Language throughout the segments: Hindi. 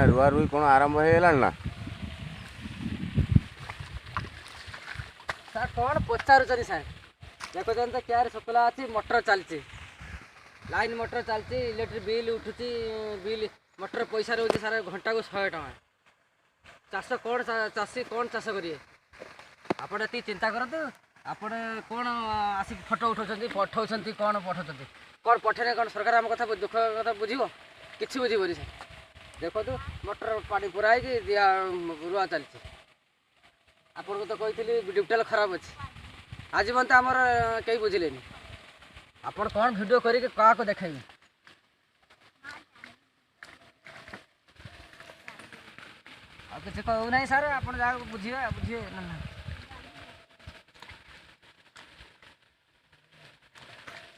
रुआ रुई कौन आरंभ हो गलान ना सर कौन पचारुचनी सर देखुन तो क्या शुक्ला अच्छी मोटर चलती लाइन मोटर चलती इलेक्ट्रिक बिल उठुची बिल मोटर पैसा रोचे सार घंटा को 100 टका चाष कौन चाषी कौन चाष करेंगे आपड़ ये चिंता करतु आपड़ कौन आसिक फटो उठाऊँ पठाऊँ कौन पठाऊँ कौन पठेने कौन सरकार आम कथा दुख कथा बुझे कि बुझे सर देखो मोटर पानी पुरा दिया रुआ चलती आपन को तो कही ड्यूबटेल खराब अच्छे आज मत आमर कहीं बुझे आपन कौन वीडियो करके क्या को देखेंगे आ किसी कहू ना सर आप बुझे बुझे ना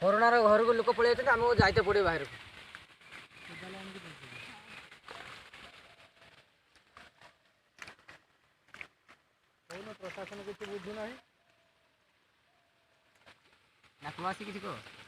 कोरोना घर को लोक पलि आमको जाते पड़े बाहर को प्रशासन किसी बुझुना ना आसी किसी कह